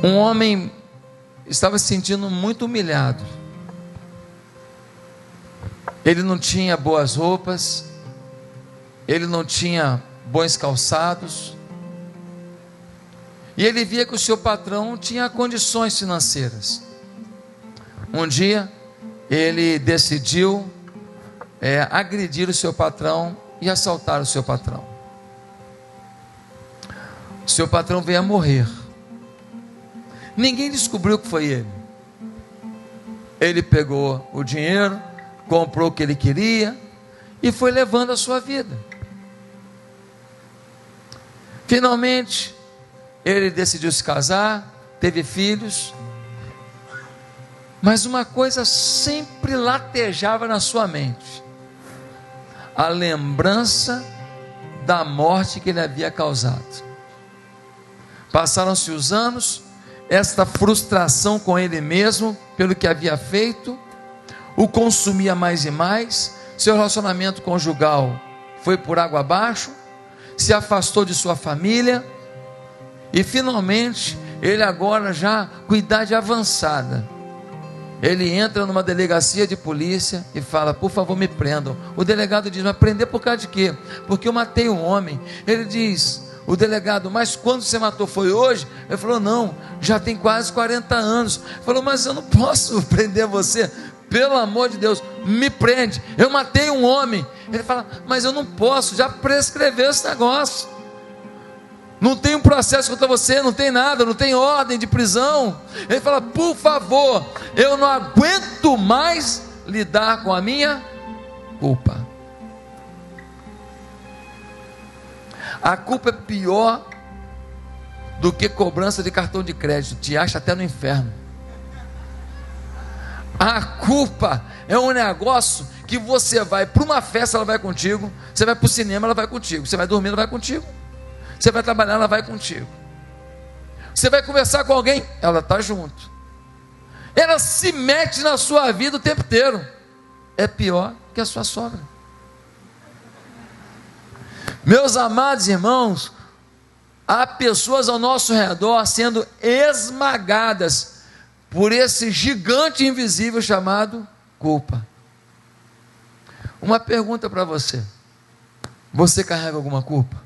Um homem estava se sentindo muito humilhado. Ele não tinha boas roupas, ele não tinha bons calçados, e ele via que o seu patrão tinha condições financeiras. Um dia, ele decidiu agredir o seu patrão e assaltar o seu patrão. O seu patrão veio a morrer. Ninguém descobriu que foi ele. Ele pegou o dinheiro, comprou o que ele queria e foi levando a sua vida. Finalmente, ele decidiu se casar, teve filhos, mas uma coisa sempre latejava na sua mente: a lembrança da morte que ele havia causado. Passaram-se os anos, esta frustração com ele mesmo, pelo que havia feito, o consumia mais e mais. Seu relacionamento conjugal foi por água abaixo, se afastou de sua família, e finalmente, ele agora já com idade avançada, ele entra numa delegacia de polícia e fala: por favor, me prendam. O delegado diz: mas prender por causa de quê? Porque eu matei um homem. Ele diz, o delegado: mas quando você matou, foi hoje? Ele falou: não, já tem quase 40 anos. Ele falou: mas eu não posso prender você, pelo amor de Deus, me prende, eu matei um homem. Ele fala: mas eu não posso, já prescreveu esse negócio, não tem um processo contra você, não tem nada, não tem ordem de prisão. Ele fala: por favor, eu não aguento mais lidar com a minha culpa. A culpa é pior do que cobrança de cartão de crédito, te acha até no inferno. A culpa é um negócio que você vai para uma festa, ela vai contigo, você vai para o cinema, ela vai contigo, você vai dormir, ela vai contigo, você vai trabalhar, ela vai contigo, você vai conversar com alguém, ela está junto, ela se mete na sua vida o tempo inteiro. É pior que a sua sogra. Meus amados irmãos, há pessoas ao nosso redor sendo esmagadas por esse gigante invisível chamado culpa. Uma pergunta para você: você carrega alguma culpa?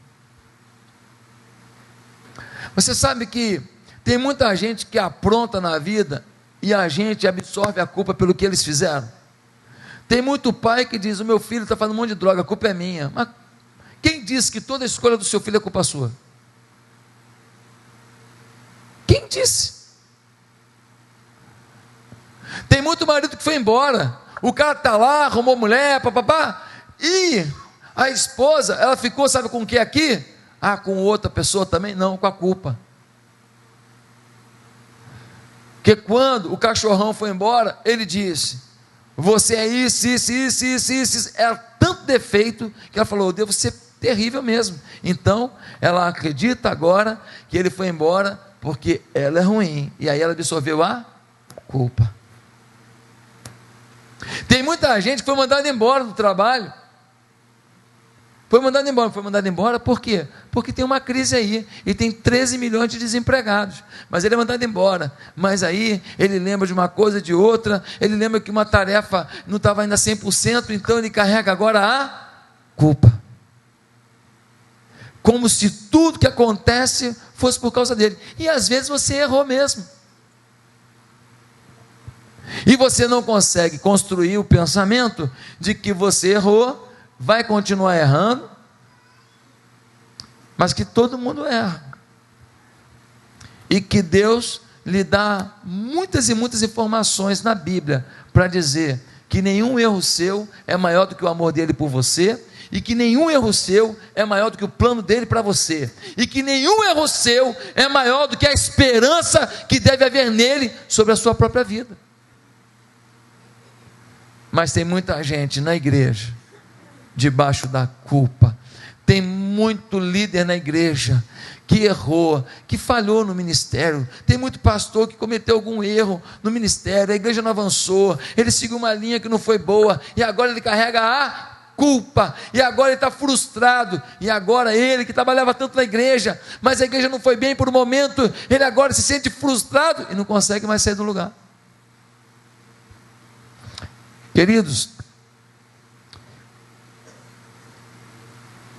Você sabe que tem muita gente que apronta na vida e a gente absorve a culpa pelo que eles fizeram. Tem muito pai que diz: o meu filho está fazendo um monte de droga, a culpa é minha. Mas quem disse que toda a escolha do seu filho é culpa sua? Quem disse? Tem muito marido que foi embora, o cara está lá, arrumou mulher, papapá, e a esposa, ela ficou, sabe com o que aqui? Ah, com outra pessoa também? Não, com a culpa. Porque quando o cachorrão foi embora, ele disse: você é isso. Era tanto defeito que ela falou: eu devo ser terrível mesmo. Então ela acredita agora que ele foi embora porque ela é ruim, e aí ela absorveu a culpa. Tem muita gente que foi mandada embora do trabalho. Foi mandado embora por quê? Porque tem uma crise aí, e tem 13 milhões de desempregados, mas ele é mandado embora, mas aí ele lembra de uma coisa, de outra, ele lembra que uma tarefa não estava ainda 100%, então ele carrega agora a culpa, como se tudo que acontece fosse por causa dele, e às vezes você errou mesmo, e você não consegue construir o pensamento de que você errou, vai continuar errando, mas que todo mundo erra, e que Deus lhe dá muitas e muitas informações na Bíblia, para dizer que nenhum erro seu é maior do que o amor dele por você, e que nenhum erro seu é maior do que o plano dele para você, e que nenhum erro seu é maior do que a esperança que deve haver nele sobre a sua própria vida. Mas tem muita gente na igreja debaixo da culpa. Tem muito líder na igreja que errou, que falhou no ministério. Tem muito pastor que cometeu algum erro no ministério, a igreja não avançou, ele seguiu uma linha que não foi boa, e agora ele carrega a culpa, e agora ele está frustrado, e agora ele que trabalhava tanto na igreja, mas a igreja não foi bem por um momento, ele agora se sente frustrado e não consegue mais sair do lugar. Queridos,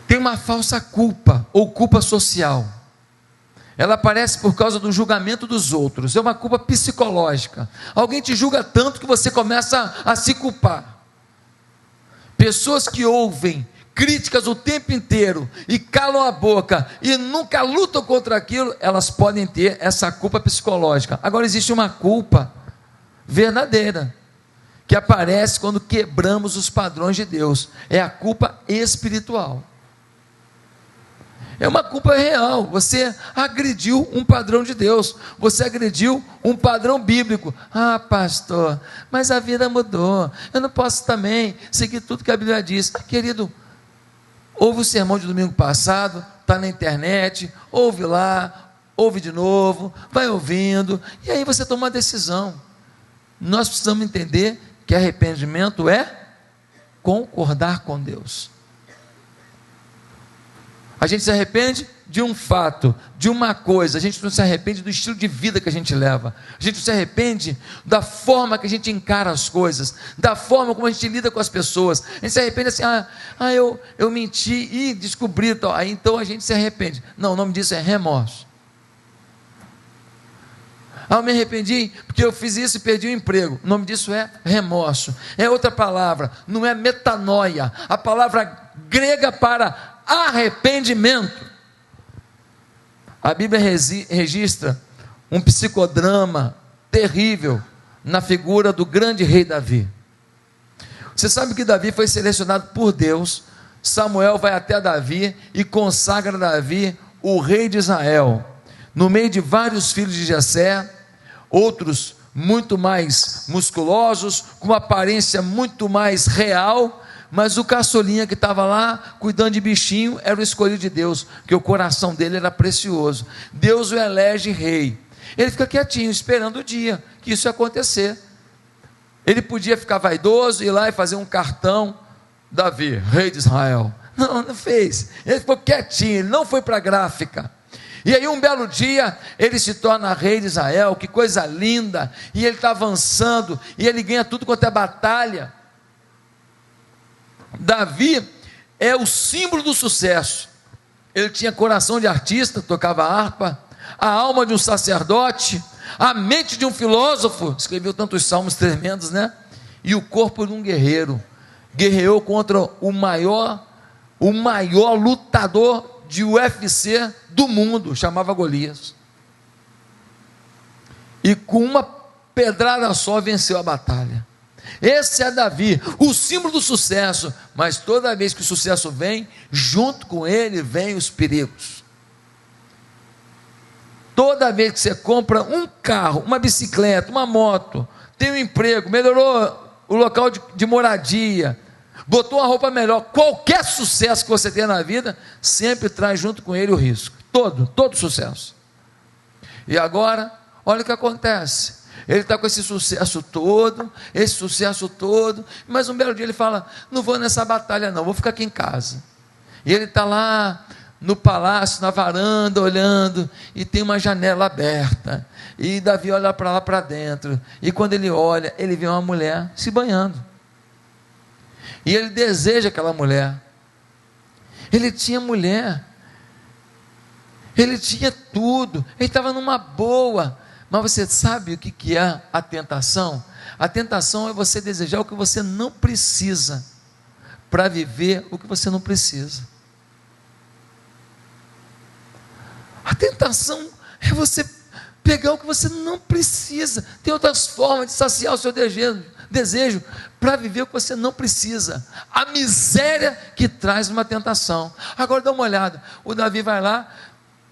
tem uma falsa culpa, ou culpa social. Ela aparece por causa do julgamento dos outros, é uma culpa psicológica. Alguém te julga tanto que você começa a se culpar. Pessoas que ouvem críticas o tempo inteiro e calam a boca e nunca lutam contra aquilo, elas podem ter essa culpa psicológica. Agora existe uma culpa verdadeira, que aparece quando quebramos os padrões de Deus, é a culpa espiritual. É uma culpa real, você agrediu um padrão de Deus, você agrediu um padrão bíblico. Ah, pastor, mas a vida mudou, eu não posso também seguir tudo que a Bíblia diz. Querido, ouve o sermão de domingo passado, está na internet, ouve lá, ouve de novo, vai ouvindo, e aí você toma uma decisão. Nós precisamos entender que arrependimento é concordar com Deus. A gente se arrepende de um fato, de uma coisa, a gente não se arrepende do estilo de vida que a gente leva, a gente não se arrepende da forma que a gente encara as coisas, da forma como a gente lida com as pessoas. A gente se arrepende assim, eu menti e descobri, aí então a gente se arrepende. Não, o nome disso é remorso. Eu me arrependi porque eu fiz isso e perdi o emprego. O nome disso é remorso. É outra palavra, não é metanoia. A palavra grega para arrependimento. A Bíblia registra um psicodrama terrível na figura do grande rei Davi. Você sabe que Davi foi selecionado por Deus. Samuel vai até Davi e consagra Davi o rei de Israel, no meio de vários filhos de Jessé, outros muito mais musculosos, com uma aparência muito mais real, mas o caçulinha que estava lá, cuidando de bichinho, era o escolhido de Deus, porque o coração dele era precioso. Deus o elege rei, ele fica quietinho, esperando o dia que isso ia acontecer. Ele podia ficar vaidoso, ir lá e fazer um cartão, Davi, rei de Israel. Não fez, ele ficou quietinho, ele não foi para a gráfica. E aí um belo dia, ele se torna rei de Israel, que coisa linda, e ele está avançando, e ele ganha tudo quanto é batalha. Davi é o símbolo do sucesso. Ele tinha coração de artista, tocava harpa, a alma de um sacerdote, a mente de um filósofo, escreveu tantos salmos tremendos, né? E o corpo de um guerreiro, guerreou contra o maior lutador de UFC do mundo, chamava Golias, e com uma pedrada só venceu a batalha. Esse é Davi, o símbolo do sucesso, mas toda vez que o sucesso vem, junto com ele vem os perigos. Toda vez que você compra um carro, uma bicicleta, uma moto, tem um emprego, melhorou o local de moradia, botou uma roupa melhor, qualquer sucesso que você tenha na vida, sempre traz junto com ele o risco, todo sucesso. E agora, olha o que acontece, ele está com esse sucesso todo, mas um belo dia ele fala, não vou nessa batalha não, vou ficar aqui em casa. E ele está lá no palácio, na varanda, olhando, e tem uma janela aberta, e Davi olha para lá para dentro, e quando ele olha, ele vê uma mulher se banhando, e ele deseja aquela mulher. Ele tinha mulher, ele tinha tudo, ele estava numa boa. Mas você sabe o que é a tentação? A tentação é você desejar o que você não precisa, para viver o que você não precisa. A tentação é você pegar o que você não precisa. Tem outras formas de saciar o seu desejo para viver o que você não precisa. A miséria que traz uma tentação. Agora dá uma olhada, o Davi vai lá,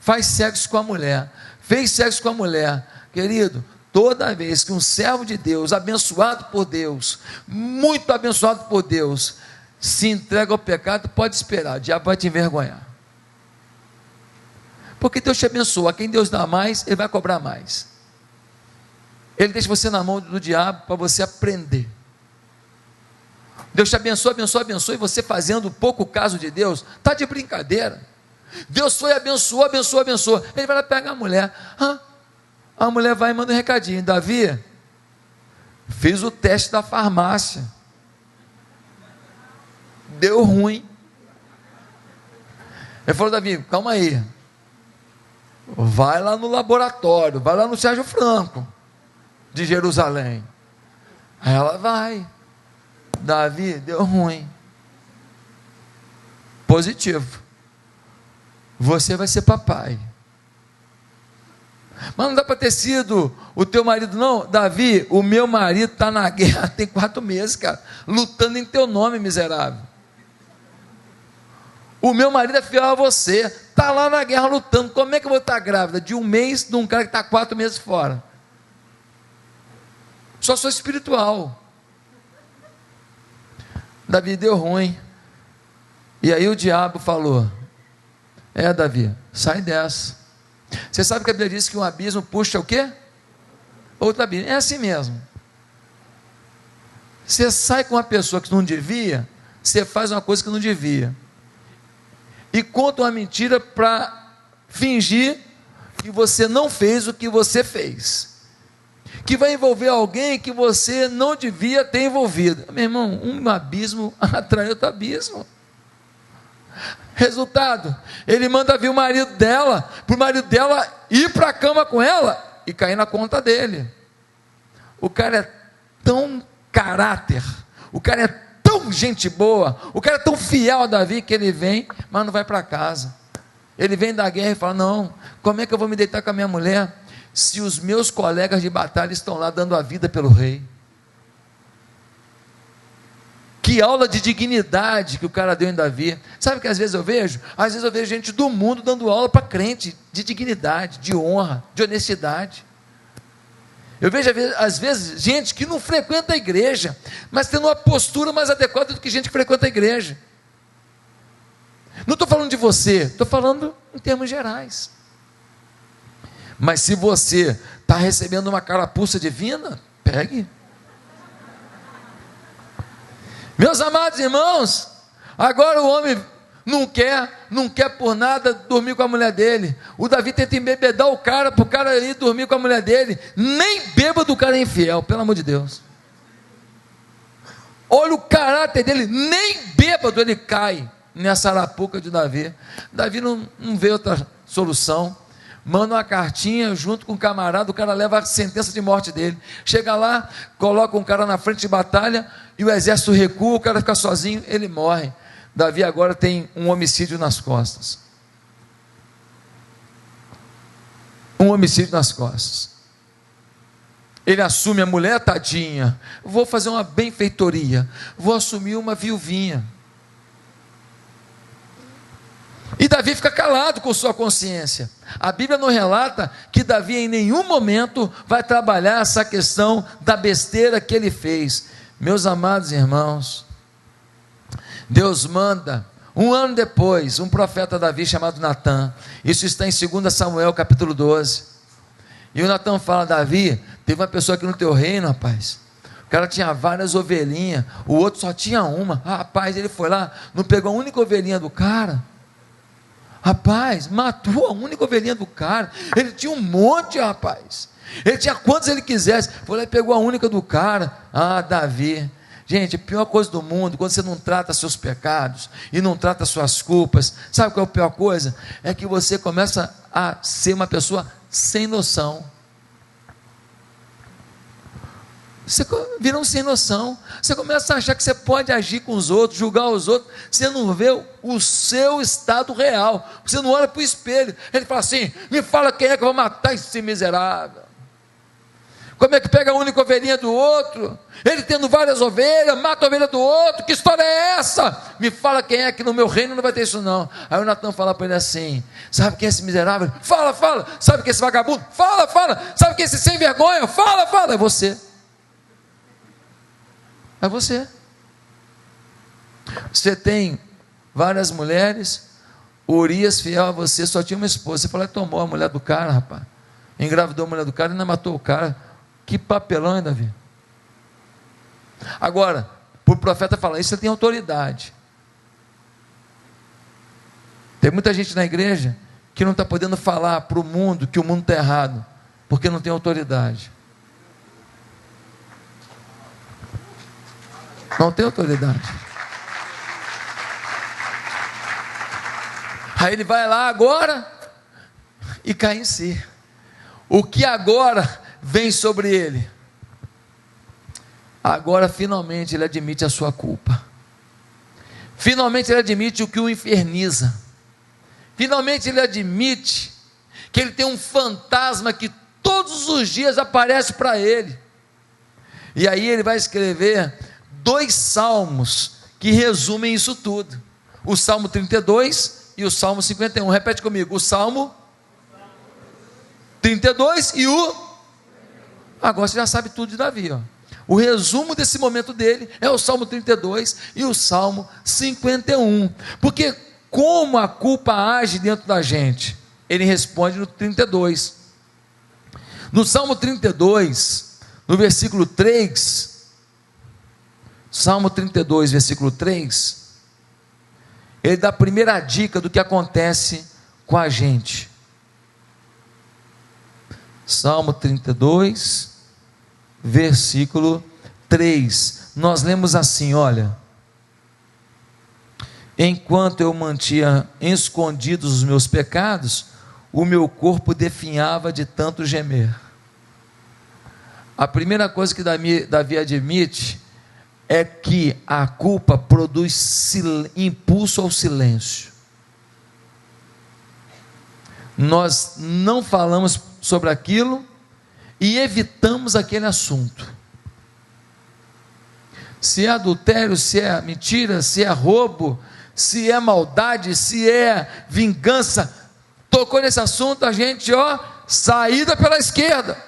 faz sexo com a mulher, fez sexo com a mulher. Querido, toda vez que um servo de Deus, abençoado por Deus, muito abençoado por Deus, se entrega ao pecado, pode esperar, o diabo vai te envergonhar. Porque Deus te abençoa, a quem Deus dá mais, Ele vai cobrar mais. Ele deixa você na mão do diabo para você aprender. Deus te abençoe, abençoe, abençoe, e você fazendo pouco caso de Deus, está de brincadeira. Deus foi, abençoou, abençoou, abençoou. Ele vai lá pegar a mulher. A mulher vai e manda um recadinho: Davi, fiz o teste da farmácia, deu ruim. Ele falou: Davi, calma aí, vai lá no laboratório, vai lá no Sérgio Franco de Jerusalém. Aí ela vai: Davi, deu ruim, positivo, você vai ser papai. Mas não dá para ter sido o teu marido, não. Davi, o meu marido está na guerra tem 4 meses, cara, lutando em teu nome, miserável. O meu marido é fiel a você, está lá na guerra lutando. Como é que eu vou estar grávida de 1 mês de um cara que está 4 meses fora? Só sou espiritual. Davi, deu ruim. E aí o diabo falou: Davi, sai dessa. Você sabe que a Bíblia diz que um abismo puxa o quê? Outro abismo. É assim mesmo. Você sai com uma pessoa que não devia, você faz uma coisa que não devia, e conta uma mentira para fingir que você não fez o que você fez, que vai envolver alguém que você não devia ter envolvido. Meu irmão, um abismo atrai outro abismo. Resultado, ele manda vir o marido dela, para o marido dela ir para a cama com ela e cair na conta dele. O cara é tão caráter, o cara é tão gente boa, o cara é tão fiel a Davi, que ele vem, mas não vai para casa. Ele vem da guerra e fala: não, como é que eu vou me deitar com a minha mulher, se os meus colegas de batalha estão lá dando a vida pelo rei? Que aula de dignidade que o cara deu em Davi. Sabe que às vezes eu vejo? Às vezes eu vejo gente do mundo dando aula para crente, de dignidade, de honra, de honestidade. Eu vejo às vezes gente que não frequenta a igreja, mas tendo uma postura mais adequada do que gente que frequenta a igreja. Não estou falando de você, estou falando em termos gerais. Mas se você está recebendo uma carapuça divina, pegue. Meus amados irmãos, agora o homem não quer por nada dormir com a mulher dele. O Davi tenta embebedar o cara, para o cara ir dormir com a mulher dele. Nem bêbado o cara é infiel, pelo amor de Deus. Olha o caráter dele, nem bêbado ele cai nessa arapuca de Davi. Davi não vê outra solução. Manda uma cartinha junto com o camarada, o cara leva a sentença de morte dele. Chega lá, coloca um cara na frente de batalha, e o exército recua, o cara fica sozinho, ele morre. Davi agora tem um homicídio nas costas. Um homicídio nas costas. Ele assume a mulher, tadinha, vou fazer uma benfeitoria, vou assumir uma viuvinha. E Davi fica calado com sua consciência. A Bíblia não relata que Davi em nenhum momento vai trabalhar essa questão da besteira que ele fez. Meus amados irmãos, Deus manda, 1 ano depois, um profeta Davi chamado Natã. Isso está em 2 Samuel capítulo 12. E o Natã fala: Davi, teve uma pessoa aqui no teu reino, rapaz, o cara tinha várias ovelhinhas, o outro só tinha uma. Rapaz, ele foi lá, não pegou a única ovelhinha do cara. Rapaz, matou a única ovelhinha do cara. Ele tinha um monte, rapaz. Ele tinha quantos ele quisesse. Foi lá e pegou a única do cara. Davi. Gente, a pior coisa do mundo, quando você não trata seus pecados e não trata suas culpas, sabe qual é a pior coisa? É que você começa a ser uma pessoa sem noção. Você vira um sem noção. Você começa a achar que você pode agir com os outros, julgar os outros. Você não vê o seu estado real. Você não olha para o espelho. Ele fala assim: me fala quem é que eu vou matar esse miserável. Como é que pega a única ovelhinha do outro? Ele tendo várias ovelhas, mata a ovelha do outro. Que história é essa? Me fala quem é, que no meu reino não vai ter isso não. Aí o Natã fala para ele assim: sabe quem é esse miserável? Fala, fala. Sabe quem é esse vagabundo? Fala, fala. Sabe quem é esse sem vergonha? Fala, fala. É você. É você. Você tem várias mulheres. Urias, fiel a você, só tinha uma esposa. Você falou: tomou a mulher do cara, rapaz. Engravidou a mulher do cara e ainda matou o cara. Que papelão, hein, Davi? Agora, Para o profeta falar isso, ele tem autoridade. Tem muita gente na igreja que não está podendo falar para o mundo que o mundo está errado, porque não tem autoridade. Não tem autoridade. Aí ele vai lá agora e cai em si. O que agora vem sobre ele? Agora finalmente ele admite a sua culpa. Finalmente ele admite o que o inferniza. Finalmente ele admite que ele tem um fantasma que todos os dias aparece para ele. E aí ele vai escrever 2 salmos que resumem isso tudo. O Salmo 32 e o Salmo 51. Repete comigo. O Salmo 32 e o... Agora você já sabe tudo de Davi, ó. O resumo desse momento dele é o Salmo 32 e o Salmo 51. Porque como a culpa age dentro da gente? Ele responde no 32. No Salmo 32, no versículo 3, Salmo 32, versículo 3, ele dá a primeira dica do que acontece com a gente. Salmo 32, versículo 3, nós lemos assim, olha: enquanto eu mantinha escondidos os meus pecados, o meu corpo definhava de tanto gemer. A primeira coisa que Davi admite é que a culpa produz impulso ao silêncio. Nós não falamos sobre aquilo e evitamos aquele assunto. Se é adultério, se é mentira, se é roubo, se é maldade, se é vingança, tocou nesse assunto, a gente, saída pela esquerda.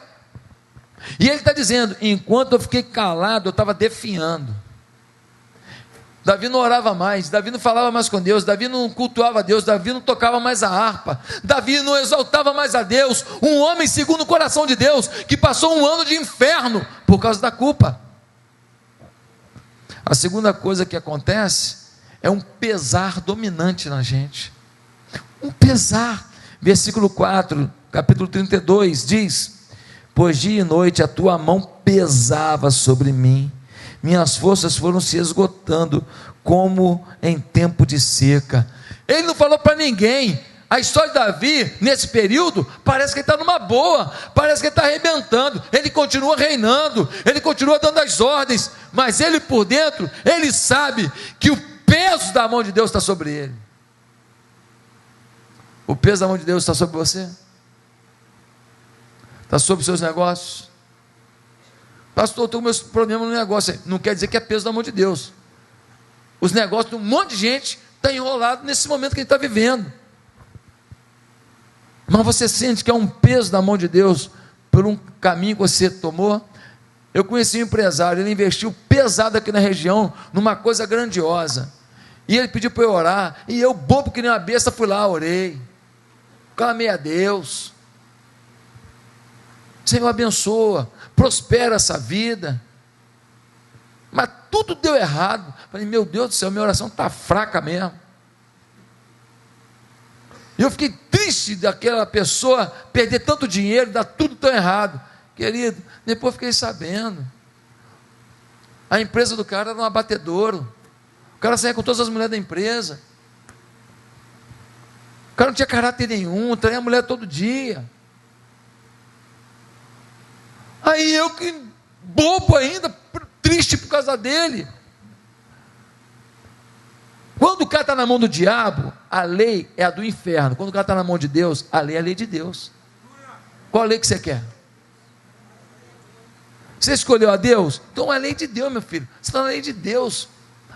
E ele está dizendo, enquanto eu fiquei calado, eu estava definhando. Davi não orava mais, Davi não falava mais com Deus, Davi não cultuava a Deus, Davi não tocava mais a harpa, Davi não exaltava mais a Deus, um homem segundo o coração de Deus, que passou um ano de inferno, por causa da culpa. A segunda coisa que acontece, é um pesar dominante na gente, um pesar. Versículo 4, capítulo 32, diz: pois dia e noite a tua mão pesava sobre mim, minhas forças foram se esgotando, como em tempo de seca. Ele não falou para ninguém. A história de Davi, nesse período, parece que ele está numa boa, parece que ele está arrebentando, ele continua reinando, ele continua dando as ordens, mas ele por dentro, ele sabe que o peso da mão de Deus está sobre ele. O peso da mão de Deus está sobre você? Está sobre os seus negócios? Pastor, eu estou com meus problemas no negócio. Não quer dizer que é peso da mão de Deus. Os negócios de um monte de gente está enrolado nesse momento que a gente está vivendo. Mas você sente que é um peso da mão de Deus por um caminho que você tomou? Eu conheci um empresário, ele investiu pesado aqui na região, numa coisa grandiosa. E ele pediu para eu orar, e eu, bobo que nem uma besta, fui lá, orei. Clamei a Deus. Senhor, abençoa, prospera essa vida. Mas tudo deu errado. Falei, meu Deus do céu, minha oração está fraca mesmo. E eu fiquei triste daquela pessoa perder tanto dinheiro, dar tudo tão errado. Querido, depois fiquei sabendo. A empresa do cara era um abatedouro. O cara saía com todas as mulheres da empresa. O cara não tinha caráter nenhum, traía a mulher todo dia. Aí eu que bobo ainda, triste por causa dele. Quando o cara está na mão do diabo, a lei é a do inferno. Quando o cara está na mão de Deus, a lei é a lei de Deus. Qual a lei que você quer? Você escolheu a Deus? Então é a lei de Deus, meu filho. Você está na lei de Deus.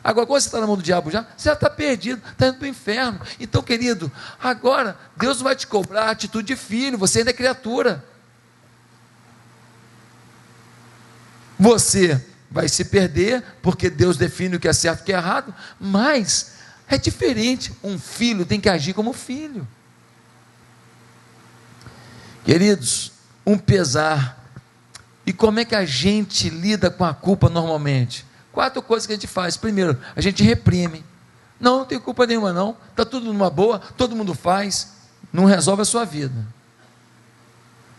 Agora, quando você está na mão do diabo você já está perdido, está indo para o inferno. Então, querido, agora Deus não vai te cobrar a atitude de filho, você ainda é criatura. Você vai se perder, porque Deus define o que é certo e o que é errado, mas é diferente. Um filho tem que agir como filho. Queridos, um pesar. E como é que a gente lida com a culpa normalmente? 4 coisas que a gente faz. Primeiro, a gente reprime. Não tem culpa nenhuma não, está tudo numa boa, todo mundo faz, não resolve a sua vida.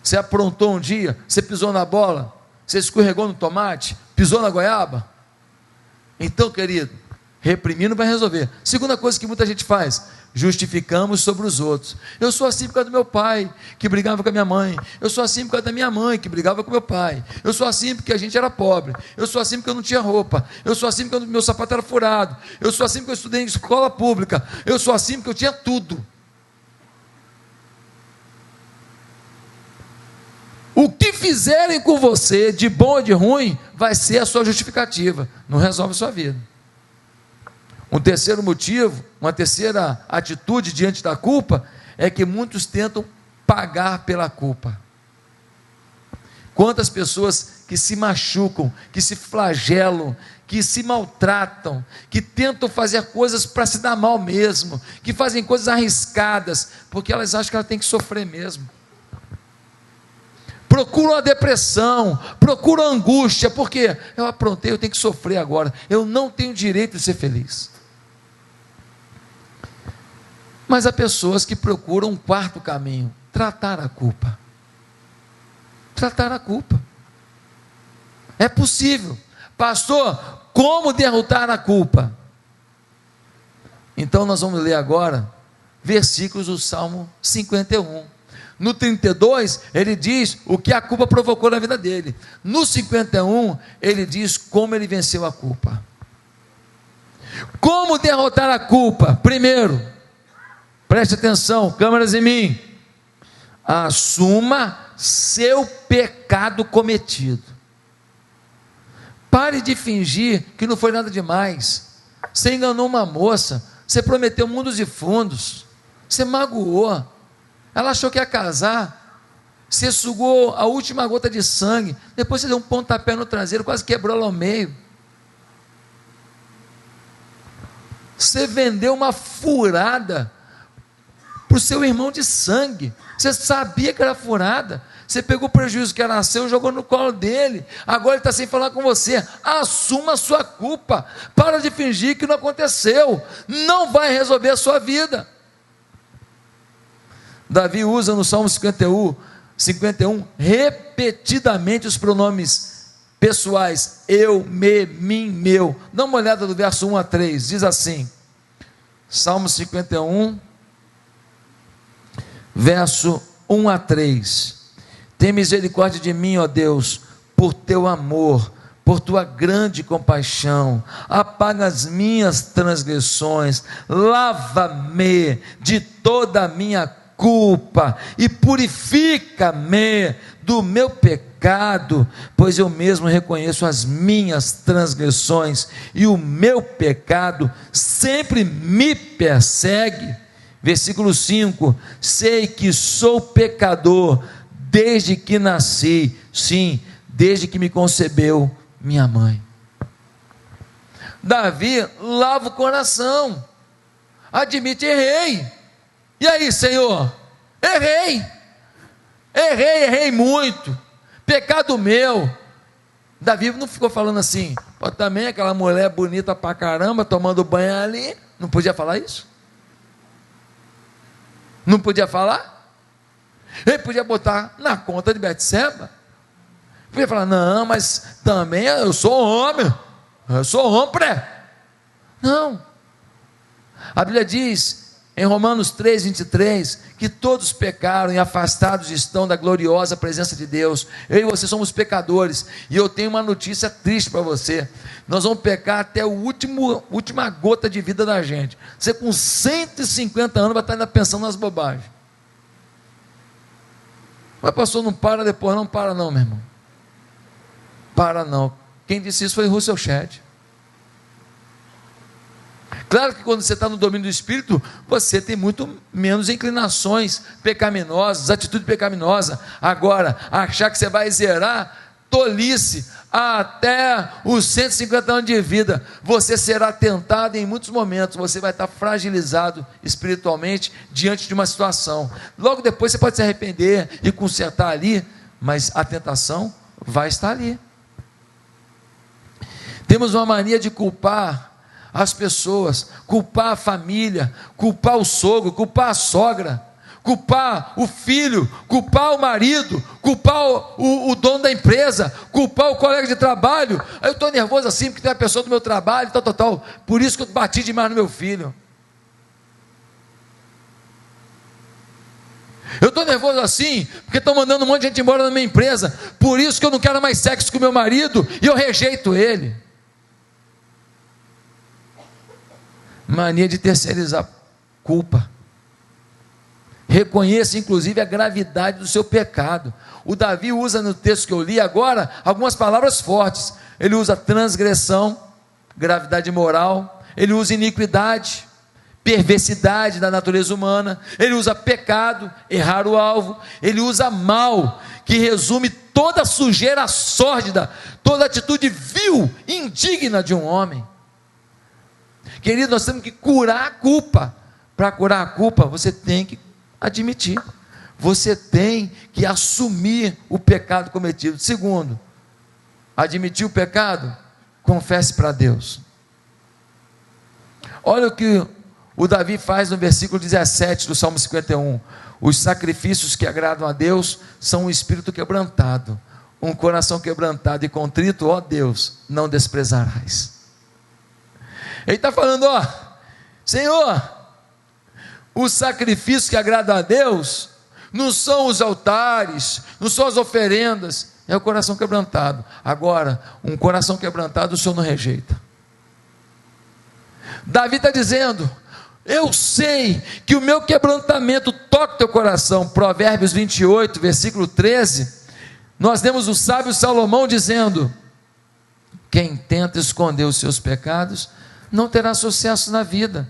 Você aprontou um dia, você pisou na bola, você escorregou no tomate, pisou na goiaba. Então, querido, reprimir não vai resolver. Segunda coisa que muita gente faz, justificamos sobre os outros. Eu sou assim por causa do meu pai, que brigava com a minha mãe. Eu sou assim por causa da minha mãe, que brigava com o meu pai. Eu sou assim porque a gente era pobre. Eu sou assim porque eu não tinha roupa. Eu sou assim porque meu sapato era furado. Eu sou assim porque eu estudei em escola pública. Eu sou assim porque eu tinha tudo. O que fizerem com você, de bom ou de ruim, vai ser a sua justificativa. Não resolve a sua vida. Um terceiro motivo, uma terceira atitude diante da culpa, é que muitos tentam pagar pela culpa. Quantas pessoas que se machucam, que se flagelam, que se maltratam, que tentam fazer coisas para se dar mal mesmo, que fazem coisas arriscadas, porque elas acham que elas têm que sofrer mesmo. Procuram a depressão, procuram a angústia, porque eu aprontei, eu tenho que sofrer agora, eu não tenho direito de ser feliz. Mas há pessoas que procuram um quarto caminho, tratar a culpa. Tratar a culpa. É possível. Pastor, como derrotar a culpa? Então nós vamos ler agora versículos do Salmo 51. No 32, ele diz o que a culpa provocou na vida dele. No 51, ele diz como ele venceu a culpa. Como derrotar a culpa? Primeiro, preste atenção, câmeras em mim. Assuma seu pecado cometido. Pare de fingir que não foi nada demais. Você enganou uma moça, você prometeu mundos e fundos, você magoou, ela achou que ia casar, você sugou a última gota de sangue, depois você deu um pontapé no traseiro, quase quebrou ela ao meio. Você vendeu uma furada para o seu irmão de sangue, você sabia que era furada, você pegou o prejuízo que era seu, jogou no colo dele, agora ele está sem falar com você. Assuma a sua culpa, para de fingir que não aconteceu, não vai resolver a sua vida. Davi usa no Salmo 51, repetidamente os pronomes pessoais, eu, me, mim, meu. Dá uma olhada do verso 1 a 3, diz assim, Salmo 51, verso 1 a 3, tem misericórdia de mim, ó Deus, por teu amor, por tua grande compaixão, apaga as minhas transgressões, lava-me de toda a minha culpa e purifica-me do meu pecado, pois eu mesmo reconheço as minhas transgressões e o meu pecado sempre me persegue. Versículo 5, sei que sou pecador desde que nasci, sim, desde que me concebeu minha mãe. Davi lava o coração, admite, errei. E aí, Senhor? Errei muito, pecado meu. Davi não ficou falando assim, pô, também aquela mulher bonita pra caramba, tomando banho ali, não podia falar isso? Não podia falar? Ele podia botar na conta de Betseba, podia falar, não, mas também eu sou homem, não, a Bíblia diz, em Romanos 3, 23, que todos pecaram e afastados estão da gloriosa presença de Deus. Eu e você somos pecadores, e eu tenho uma notícia triste para você, nós vamos pecar até a última gota de vida da gente. Você com 150 anos vai estar ainda pensando nas bobagens. Mas pastor, não para depois, não para não, meu irmão, para não. Quem disse isso foi Russell Shedd. Claro que quando você está no domínio do Espírito, você tem muito menos inclinações pecaminosas, atitude pecaminosa. Agora, achar que você vai zerar, tolice, até os 150 anos de vida, você será tentado em muitos momentos, você vai estar fragilizado espiritualmente diante de uma situação. Logo depois você pode se arrepender e consertar ali, mas a tentação vai estar ali. Temos uma mania de culpar as pessoas, culpar a família, culpar o sogro, culpar a sogra, culpar o filho, culpar o marido, culpar o dono da empresa, culpar o colega de trabalho. Aí eu estou nervoso assim, porque tem uma pessoa do meu trabalho, tal. Por isso que eu bati demais no meu filho. Eu estou nervoso assim, porque estão mandando um monte de gente embora na minha empresa. Por isso que eu não quero mais sexo com meu marido, e eu rejeito ele. Mania de terceirizar culpa. Reconheça inclusive a gravidade do seu pecado. O Davi usa no texto que eu li agora algumas palavras fortes. Ele usa transgressão, gravidade moral. Ele usa iniquidade, perversidade da natureza humana. Ele usa pecado, errar o alvo. Ele usa mal, que resume toda a sujeira sórdida, toda atitude vil, indigna de um homem. Querido, nós temos que curar a culpa. Para curar a culpa, você tem que admitir. Você tem que assumir o pecado cometido. Segundo, admitir o pecado, confesse para Deus. Olha o que o Davi faz no versículo 17 do Salmo 51. Os sacrifícios que agradam a Deus são um espírito quebrantado, um coração quebrantado e contrito, ó Deus, não desprezarás. Ele está falando, ó, Senhor, os sacrifícios que agradam a Deus não são os altares, não são as oferendas, é o coração quebrantado. Agora, um coração quebrantado o Senhor não rejeita. Davi está dizendo, eu sei que o meu quebrantamento toca o teu coração. Provérbios 28, versículo 13, nós temos o sábio Salomão dizendo, quem tenta esconder os seus pecados, não terá sucesso na vida,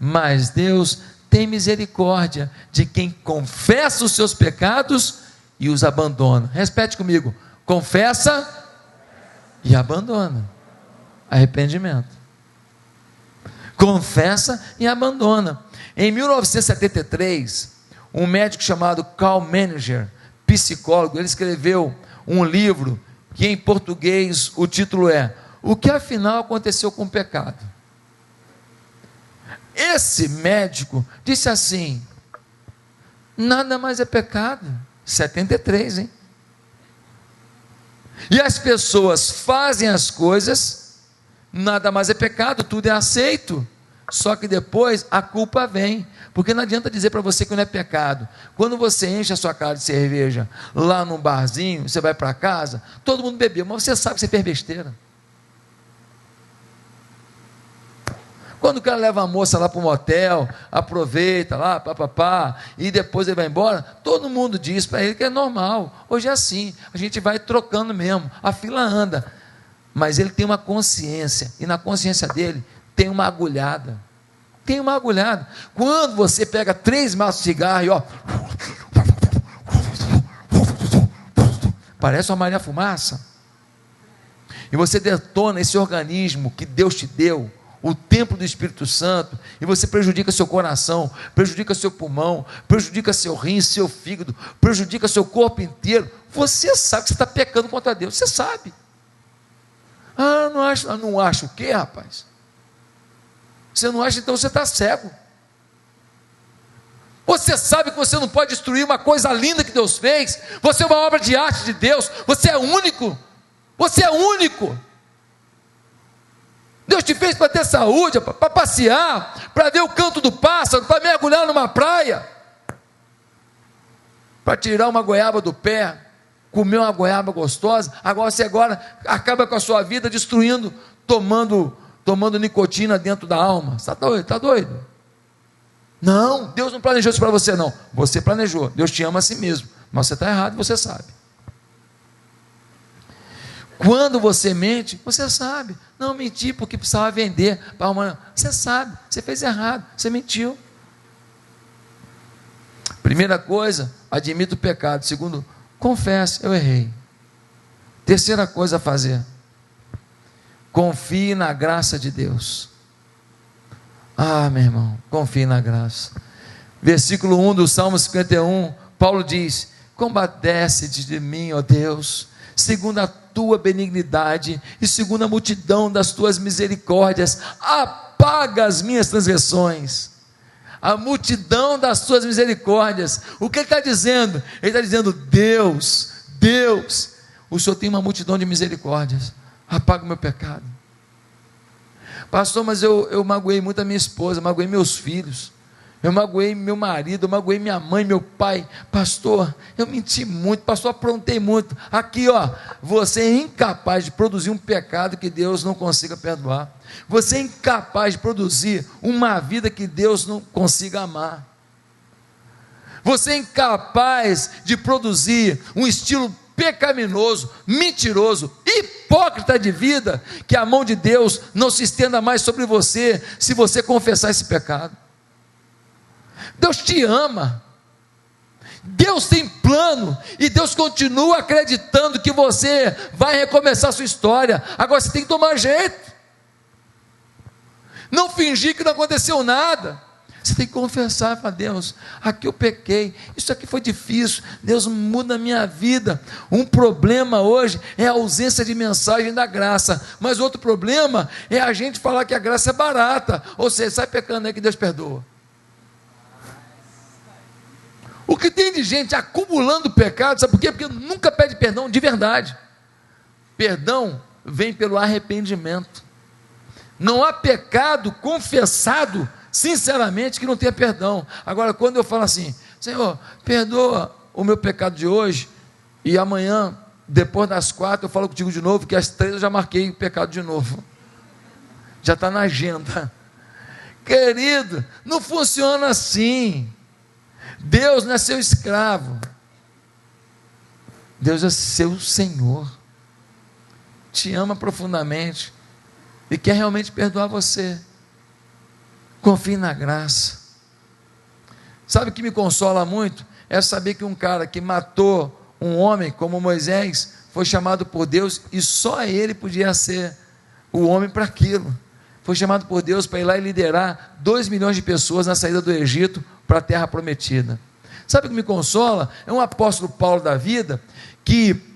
mas Deus tem misericórdia de quem confessa os seus pecados e os abandona. Repete comigo, confessa e abandona. Arrependimento. Confessa e abandona. Em 1973, um médico chamado Carl Menninger, psicólogo, ele escreveu um livro que em português o título é O que afinal aconteceu com o pecado? Esse médico disse assim, nada mais é pecado. 73, hein? E as pessoas fazem as coisas, nada mais é pecado, tudo é aceito. Só que depois a culpa vem, porque não adianta dizer para você que não é pecado. Quando você enche a sua cara de cerveja lá num barzinho, você vai para casa, todo mundo bebeu, mas você sabe que você fez besteira. Quando o cara leva a moça lá para um motel, aproveita lá, papapá, e depois ele vai embora, todo mundo diz para ele que é normal. Hoje é assim, a gente vai trocando mesmo, a fila anda. Mas ele tem uma consciência, e na consciência dele tem uma agulhada. Tem uma agulhada. Quando você pega 3 maços de cigarro e ó, parece uma Maria Fumaça, e você detona esse organismo que Deus te deu, o templo do Espírito Santo, e você prejudica seu coração, prejudica seu pulmão, prejudica seu rim, seu fígado, prejudica seu corpo inteiro. Você sabe que você está pecando contra Deus, você sabe. Não acho o quê, rapaz? Você não acha, então você está cego. Você sabe que você não pode destruir uma coisa linda que Deus fez. Você é uma obra de arte de Deus, você é único. Você é único. Deus te fez para ter saúde, para passear, para ver o canto do pássaro, para mergulhar numa praia, para tirar uma goiaba do pé, comer uma goiaba gostosa. Agora você acaba com a sua vida destruindo, tomando nicotina dentro da alma. Você está doido? Está doido? Não, Deus não planejou isso para você não. Você planejou, Deus te ama a si mesmo, mas você está errado, você sabe. Quando você mente, você sabe. Não, menti porque precisava vender para uma. Você sabe, você fez errado, você mentiu. Primeira coisa, admita o pecado. Segundo, confesse, eu errei. Terceira coisa a fazer, confie na graça de Deus. Meu irmão, confie na graça. Versículo 1 do Salmo 51, Paulo diz, compadece-te de mim, ó Deus, segundo a tua benignidade e segundo a multidão das tuas misericórdias, apaga as minhas transgressões. A multidão das tuas misericórdias. O que ele está dizendo? Ele está dizendo: Deus, o Senhor tem uma multidão de misericórdias, apaga o meu pecado. Pastor, mas eu magoei muito a minha esposa, magoei meus filhos, eu magoei meu marido, eu magoei minha mãe, meu pai. Pastor, eu menti muito, pastor, aprontei muito. Aqui, você é incapaz de produzir um pecado que Deus não consiga perdoar. Você é incapaz de produzir uma vida que Deus não consiga amar. Você é incapaz de produzir um estilo pecaminoso, mentiroso, hipócrita de vida, que a mão de Deus não se estenda mais sobre você, se você confessar esse pecado. Deus te ama, Deus tem plano, e Deus continua acreditando que você vai recomeçar a sua história. Agora você tem que tomar jeito, não fingir que não aconteceu nada. Você tem que confessar para Deus: aqui eu pequei, isso aqui foi difícil, Deus muda a minha vida. Um problema hoje é a ausência de mensagem da graça, mas outro problema é a gente falar que a graça é barata, ou seja, sai pecando aí que Deus perdoa. O que tem de gente acumulando pecado, sabe por quê? Porque nunca pede perdão de verdade. Perdão vem pelo arrependimento. Não há pecado confessado sinceramente que não tenha perdão. Agora, quando eu falo assim: Senhor, perdoa o meu pecado de hoje, e amanhã, depois das 4, eu falo contigo de novo, que às 3 eu já marquei o pecado de novo, já está na agenda. Querido, não funciona assim. Deus não é seu escravo, Deus é seu Senhor, te ama profundamente e quer realmente perdoar você. Confie na graça. Sabe o que me consola muito? É saber que um cara que matou um homem como Moisés foi chamado por Deus, e só ele podia ser o homem para aquilo. Foi chamado por Deus para ir lá e liderar 2 milhões de pessoas na saída do Egito para a terra prometida. Sabe o que me consola? É um apóstolo Paulo da vida, que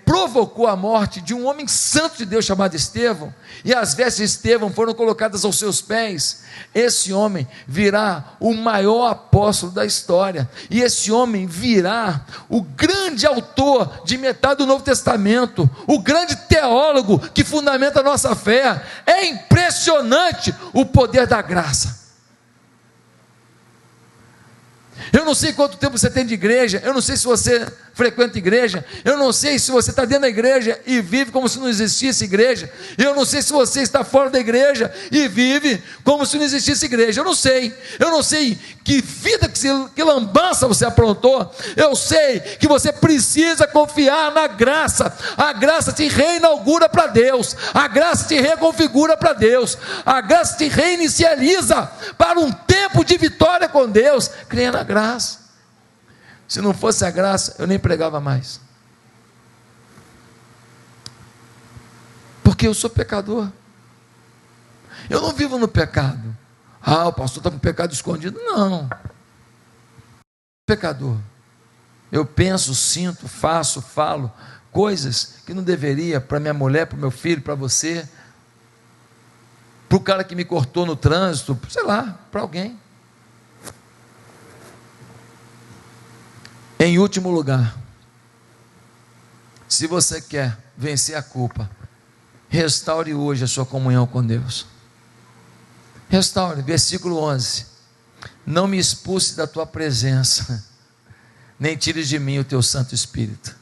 provocou a morte de um homem santo de Deus chamado Estevão, e as vestes de Estevão foram colocadas aos seus pés. Esse homem virá o maior apóstolo da história, e esse homem virá o grande autor de metade do Novo Testamento, o grande teólogo que fundamenta a nossa fé. É impressionante o poder da graça. Eu não sei quanto tempo você tem de igreja, eu não sei se você frequenta igreja, eu não sei se você está dentro da igreja e vive como se não existisse igreja, eu não sei se você está fora da igreja e vive como se não existisse igreja. Eu não sei que vida, que lambança você aprontou. Eu sei que você precisa confiar na graça. A graça te reinaugura para Deus, a graça te reconfigura para Deus, a graça te reinicializa para um tempo de vitória com Deus. Creia na graça. Se não fosse a graça, eu nem pregava mais, porque eu sou pecador. Eu não vivo no pecado. O pastor está com pecado escondido. Não, pecador. Eu penso, sinto, faço, falo coisas que não deveria, para minha mulher, para o meu filho, para você, para o cara que me cortou no trânsito, sei lá, para alguém. Em último lugar, se você quer vencer a culpa, restaure hoje a sua comunhão com Deus. Restaure, versículo 11: não me expulse da tua presença, nem tires de mim o teu Santo Espírito.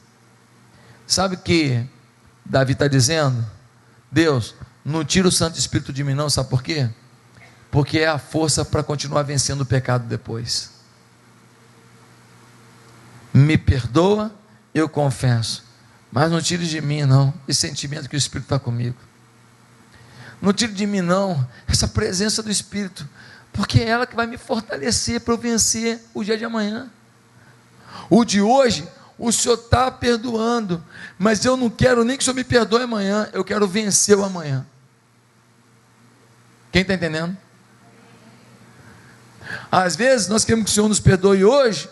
Sabe o que Davi está dizendo? Deus, não tira o Santo Espírito de mim não, sabe por quê? Porque é a força para continuar vencendo o pecado depois. Me perdoa, eu confesso, mas não tire de mim não esse sentimento que o Espírito está comigo. Não tire de mim não essa presença do Espírito, porque é ela que vai me fortalecer para eu vencer o dia de amanhã. O de hoje, o Senhor está perdoando, mas eu não quero nem que o Senhor me perdoe amanhã, eu quero vencer o amanhã. Quem está entendendo? Às vezes nós queremos que o Senhor nos perdoe hoje,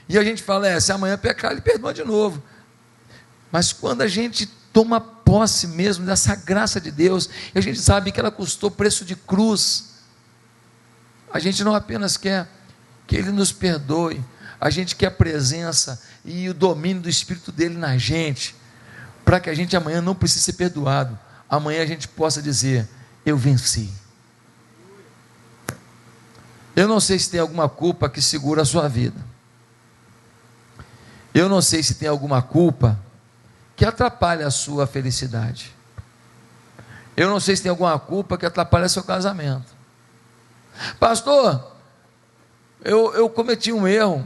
e a gente fala, se amanhã pecar, Ele perdoa de novo. Mas quando a gente toma posse mesmo dessa graça de Deus, e a gente sabe que ela custou preço de cruz, a gente não apenas quer que Ele nos perdoe, a gente quer a presença e o domínio do Espírito dele na gente, para que a gente amanhã não precise ser perdoado, amanhã a gente possa dizer: eu venci. Eu não sei se tem alguma culpa que segura a sua vida, eu não sei se tem alguma culpa que atrapalha a sua felicidade, eu não sei se tem alguma culpa que atrapalha seu casamento. Pastor, eu cometi um erro,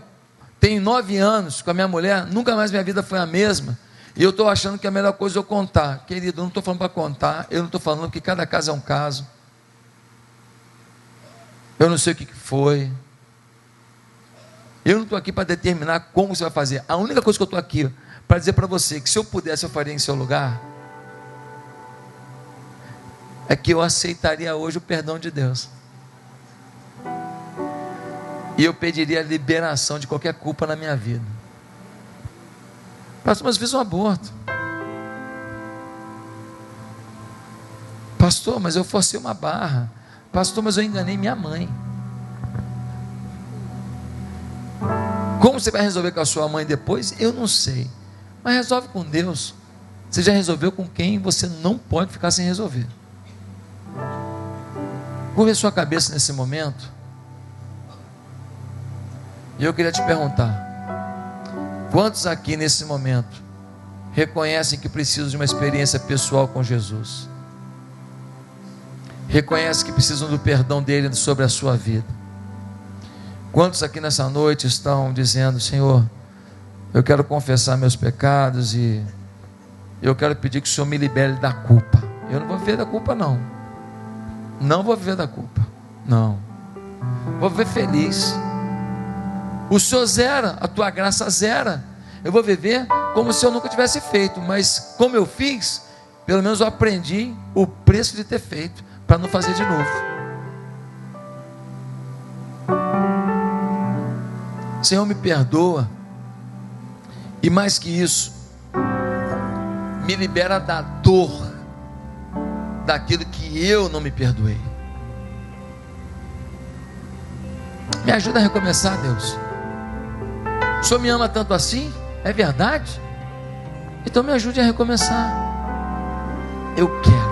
tenho 9 anos com a minha mulher, nunca mais minha vida foi a mesma, e eu estou achando que a melhor coisa é eu contar. Querido, eu não estou falando para contar, eu não estou falando que cada caso é um caso, eu não sei o que foi, eu não estou aqui para determinar como você vai fazer. A única coisa que eu estou aqui para dizer para você, que se eu pudesse eu faria em seu lugar, é que eu aceitaria hoje o perdão de Deus, e eu pediria a liberação de qualquer culpa na minha vida. Pastor, mas fiz um aborto. Pastor, mas eu forcei uma barra. Pastor, mas eu enganei minha mãe. Como você vai resolver com a sua mãe depois? Eu não sei. Mas resolve com Deus. Você já resolveu com quem você não pode ficar sem resolver. Curva a sua cabeça nesse momento. E eu queria te perguntar: quantos aqui nesse momento reconhecem que precisam de uma experiência pessoal com Jesus? Reconhecem que precisam do perdão dele sobre a sua vida? Quantos aqui nessa noite estão dizendo: Senhor, eu quero confessar meus pecados e eu quero pedir que o Senhor me libere da culpa? Eu não vou viver da culpa, não. Não vou viver da culpa, não. Vou viver feliz. O Senhor zera, a tua graça zera. Eu vou viver como se eu nunca tivesse feito, mas como eu fiz, pelo menos eu aprendi o preço de ter feito, para não fazer de novo. Senhor, me perdoa, e mais que isso, me libera da dor daquilo que eu não me perdoei. Me ajuda a recomeçar, Deus. O Senhor me ama tanto assim? É verdade? Então me ajude a recomeçar. Eu quero.